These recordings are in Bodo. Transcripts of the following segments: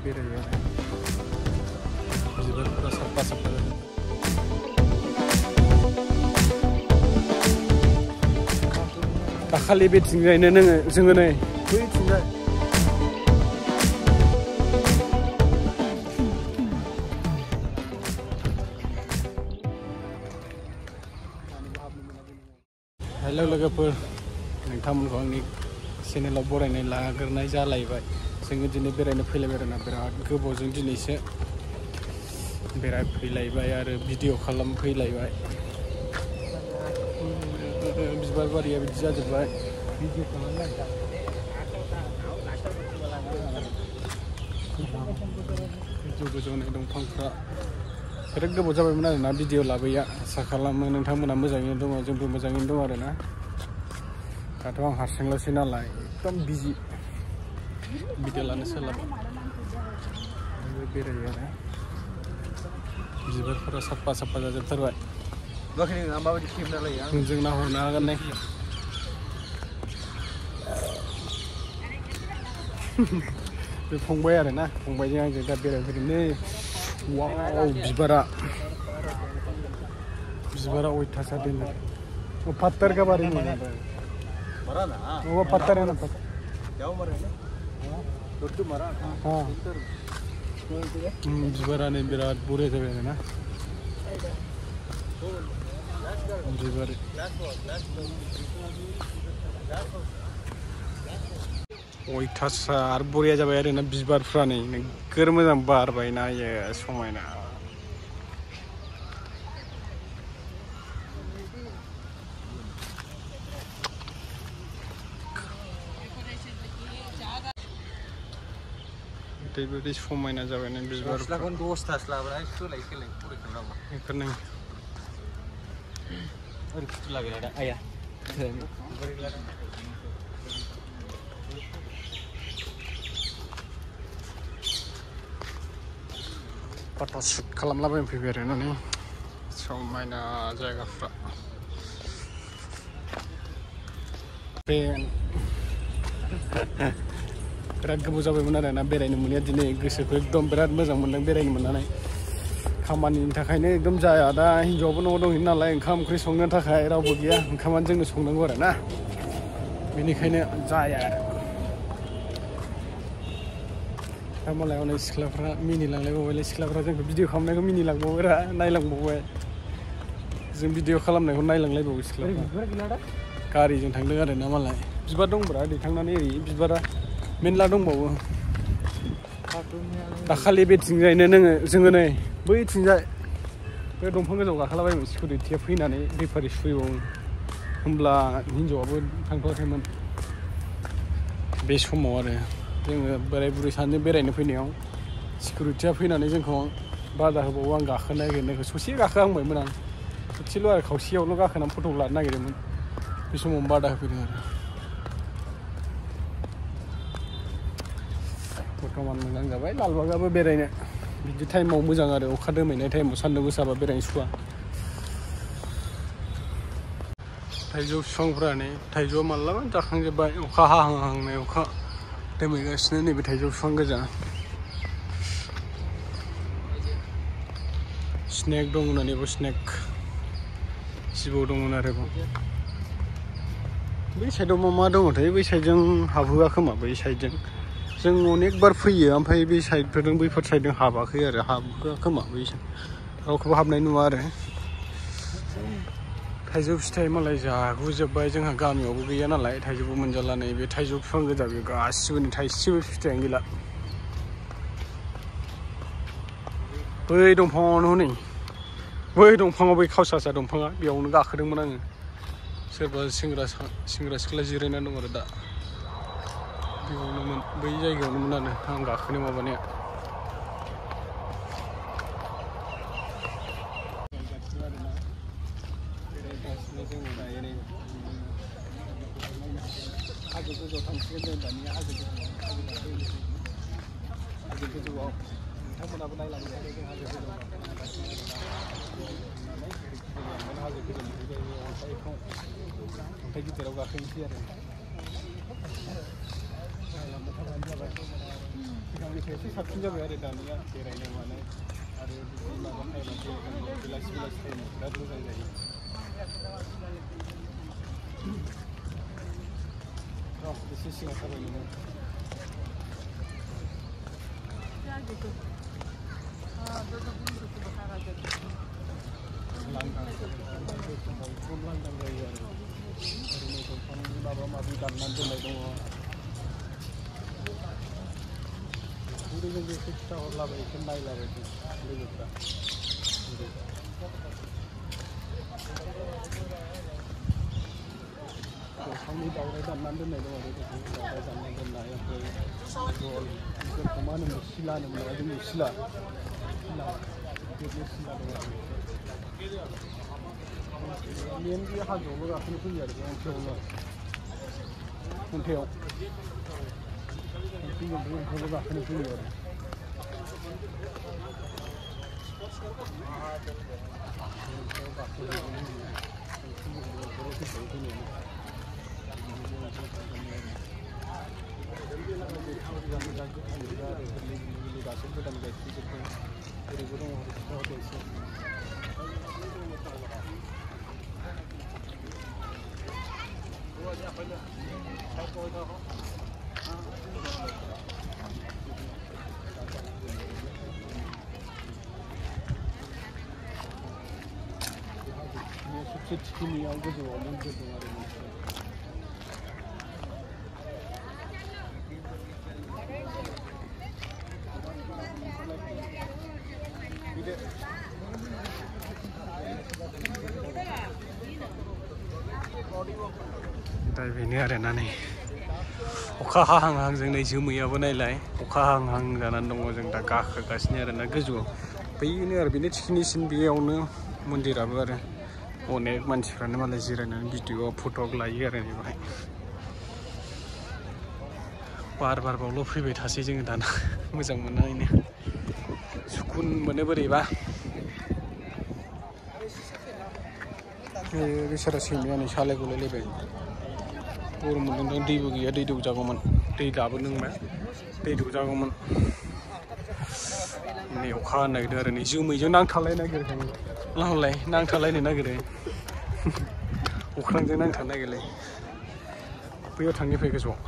बेरायो आरो बिबारफोरा साफा साफा जादों। दाखालि बेथिंजायनो जोङो नै बैथिंजाय हेल' लोगोफोर, नोंथांमोनखौ आंनि चेनेलाव बरायनाय लाग्रोनाय जालायबाय। जोङो दिनै बेरायनो फैलायबाय आरोना, बिराद गोबावजों दिनैसो बेरायफैलायबाय आरो भिडिअ खालामफैलायबाय। बिबार बारिया बिदि जाजोब्बाय। भिडिअ खालामनाय गोजौ गोजौनि दंफांफ्रा बिराद गोबाव जाबायमोन आरोना भिडिअ लाबोया। आसा खालामो नोंथांमोना मोजाङैनो दङ, जोंबो मोजाङैनो दं आरोना। दाथ' आं हारसिंल'सै नालाय एकदम बिजि, भिडिअ लानो सोलाबा। बेरायो आरो बिबारफोरा साफा साफा जाजोबथारबाय। जों नाहरनो हागोन ने? बे फंबाय आरोना, फंबायजों आंजों दा बेरायफैदों नै। वाव, बिबारा अयथासार देन्जार। पत्थर का बारे में वो पत्थर है ना, हाँ बिबारानो बिराद बरिया जाबाय आरोना। बिबार अयथासार बरिया जाबाय आरोना बिबारफ्रा नै नोगोर मोजां बारबाय नायो समायना। ओरैबायदि समायना जाबाय ना बिबारफ्रा। बेफोरनो फट' शुट खालामलाबायनो फैबाय आरो नै समायना जायगाफ्रा। बिराद गोबाव जाबायमोन आरोना बेरायनो मोनैया। दिनै गोसोखौ एकदम बिराद मोजां मोनदों बेरायनो मोननानै। खामानिनि थाखायनो एकदम जाया। दा हिन्जावाबो न'आव दंहैयो नालाय, ओंखाम ओंख्रि संनो थाखाय रावबो गैया। ओंखामानो जोंनो संनांगौ आरोना, बेनिखायनो जाया आरो। दा मालाय हनै सिख्लाफ्रा मिनिलांलायबावबायलै। सिख्लाफ्रा जोंखौ भिडिअ खालामनायखौ मिनिलांबावबाय, नायलांबावबाय। जों भिडिअ खालामनायखौ नायलांलायबावो सिख्लाफ्रा। गारिजों थांदों आरोना मालाय। बिबार दंब्रा दैखांनानै ओरै बिबारा मेरला दंबावो। दाखालि बेथिंजायनो जोङो नै बैथिंजाय बे दंफां गोजौआव गाखोलाबायोमोन। सिकिउरिटिया फैनानै बेफारि सुफैबावो। होमब्ला हिन्जावाबो थांथ'वाखैमोन बे समाव आरो। जोङो बोराय बुरै सानैजों बेरायनो फैनायाव सिकिउरिटिया फैनानै जोंखौ बादा होबावो। आं गाखोनो नागिरनायखौ ससे गाखोहांबायमोन आं, ससेल' आरो खावसेयावल' गाखोनानै फट' लानो नागिरदोंमोन। बे समाव बादा होफैदों आरो। बर्थमान मोजां जाबाय लालबागाबो बेरायनो। बिदि टाइमाव मोजां आरो, अखा दोमैनाय टाइमाव सान्दुं गोसाबा बेरायनो सुखुवा। थाइजौ बिफांफ्रा नै थाइजौआ मालाबा जाखांजोब्बाय। अखा हाहांहांनाय, अखा दोमैगासिनो। नैबे थाइजौ बिफां गोजा। स्नेक दं होननानैबो स्नेक जिबौ दंमोन आरोबाव। बै साइडआव मा दङथाय? बै साइडजों हाबहोआ खोमा। बै साइडजों जों अनेक बार फैयो, ओमफ्राय बै साइडफोरजों बैफोर साइडजों हाबाखै आरो, हाबहोआ खोमा। बै रावखौबो हाबनाय नुवा आरो। थाइजौ फिथाइ मालाय जागुजोब्बाय। जोंहा गामियावबो गैया नालाय थाइजौबो मोनजाला। नै बे थाइजौ बिफां गोजा, बे गासिबो थाइसेबो फिथाइयानो गैला। बै दंफाङावनो हनै, बै दंफाङाव, बै खावसासा दंफाङा, बेयावनो गाखोदोंमोन आङो। सोरबा सेंग्रा सिख्ला जिरायनानै दं आरो दा बेयावनोमोन, बै जायगायावनोमोन आरो आं गाखोनो माबानाया। हाजो गोजौआव थांसिगोन जों दानिया। हाजो गोजौआव नोंथांमोनाबो नायलांबाय। जों हाजो गोजौआव हाजो गोजौनिफ्राय अन्थाइ गिदिराव गाखोनोसै आरो। सिगांनि गोदोनिफ्राय एसे साबसिन जाबाय आरो दानिया बेरायनो मानाय आरो बिदि माबा टाइमाव बेलासि टाइमाव बिराद मोजां जायो एसे सिगां थाबाय नोङो लांदां जायो आरो ओरैनो दंफांनि माबा माबि दाननानै दोननाय दङ ओरैनो एसे खिथाहरलाबाय एसे नायलाबायदों लोगोफ्रा दंफांनि दावराय दाननानै दोननाय दं आरो दावराय दाननानै दोननाय ओमफ्राय दल जोंखौ मा होनोमोन सिला होनोमोन नामा जोंनि सिला गिदिर सिला दं आरो मेन बे हाजोआवबो गाखोनो फैयो आरो बे अन्थाइआवनो अन्थाइआव गाखोनो फैयो आरो गासैबो गोदान गायफिनजोब्बाय ओरैबो दङ हरदो एसे सबसे थिखिनियाव गोजौआव मन्दिर दं आरो मोनसे दा बेनो आरोना नै अखा हाहां जोंनि जोमैयाबो नायलाय अखा हाहां जानानै दङ जों दा गाखोगासिनो आरोना गोजौआव बैनो आरो बेनो थिखिनिसिन बेयावनो मन्दिराबो आरो अनेक मानसिफ्रानो मालाय जिरायनानै भिडिअ फट' लायो आरो बेवहाय बार बारबावल' फैबाय थासै जोङो दाना मोजां मोननानैनो सुकुन मोनो बोरैबा बेसारा सैमाया नै सालायगलायलायबाय गरम मोनदों दैबो गैया दै दौजागौमोन दै लाबोदोंबा दै दौजागौमोन नै अखा हानो नागिरदों आरो नै जोमैजों नांथालायनो नागिरदों लाहरलाय नांथालायनो नागिरो अख्रांजों नांथानो नागिरलाय बैयाव थांनिफ्राय गोजौआव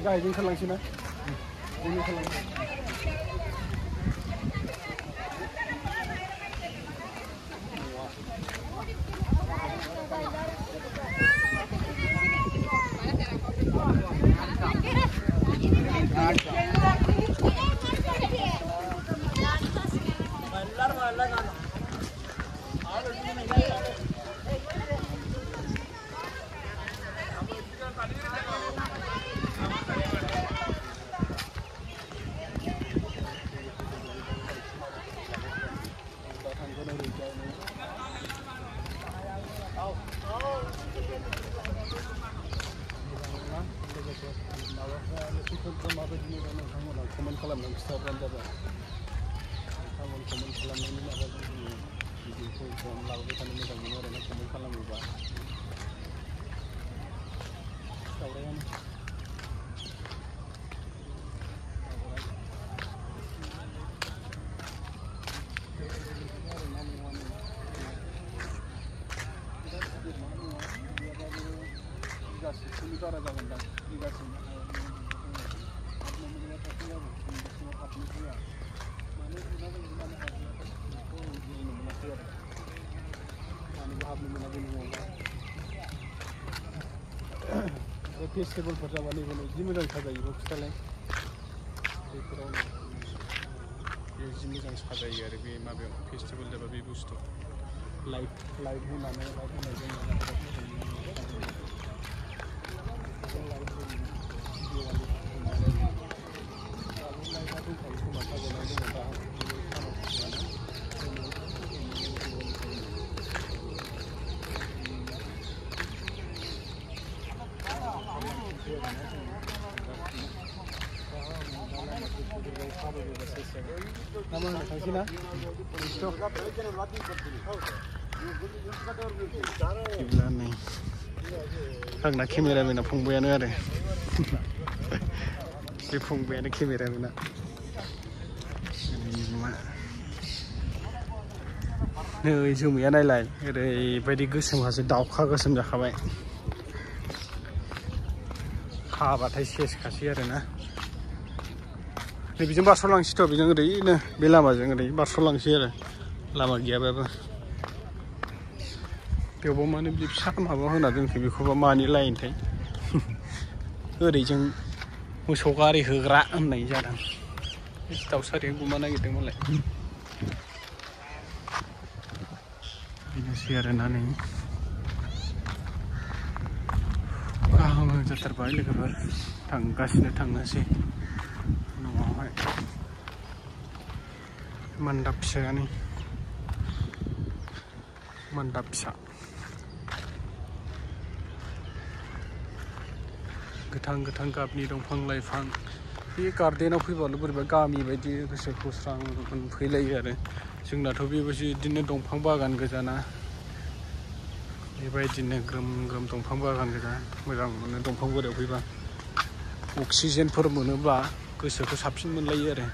गाहायजों खालामसै ना जोंनि खालामसै कमेन्ट खालामनानै खिथाहरबानो जाबाय कमेन्ट खालामनायनि माबाजों जोङो भिडिअखौ लाबोबाय थानो मोजां मोनो आरोना कमेन्ट खालामोबा दावरायानो बिगासेसोनि बारा जागोनदां बिगासे हाबनो मोनाखै न'आव फेस्टिभेलफोर जाबा नैबे जि मोजां साजायो बक्सआलाय बेफोराव जि मोजां साजायो आरो बे माबायाव फेस्टिभेल जाबा बे बुस्थु लाइट होनानै आंना केमेरामेना फंबायानो आरो बे फंबायानो केमेरामेना नै जोमैया नायलाय ओरैबायदि गोसोम हासो दाउखा गोसोम जाखाबाय हाबाथाय सेसखासै आरोना नै बेजों बारस'लांसैथ' बेजों ओरैनो बे लामाजों ओरै बारस'लांसै आरो लामा गैयाबाबो बेयावबो माने बे फिसा माबा होना दोनखो बेखौबा मानि लायनोथाय ओरैजों मोसौ गारि होग्रा होननाय जादों दाउसारिया गुमा नागिरदों मालाय बेनोसै आरोना नै गाहाम जाथारबाय लोगोफोर थांनोसै न'आवहाय मान्दाब फिसायानो मान्दाब फिसा गोथां गाबनि दंफां लाइफां बे गार्डेनाव फैबाल' बोरैबा गामि बायदि गोसोखौ स्रां मोनफैलायो आरो जोंनाथ' बेबायदिनो दंफां बागान गोजाना बेबायदिनो ग्रोम दंफां बागान गोजा मोजां मोनो दंफां बोरायाव फैबा अक्सिजेनफोर मोनोब्ला गोसोखौ साबसिन मोनलायो आरो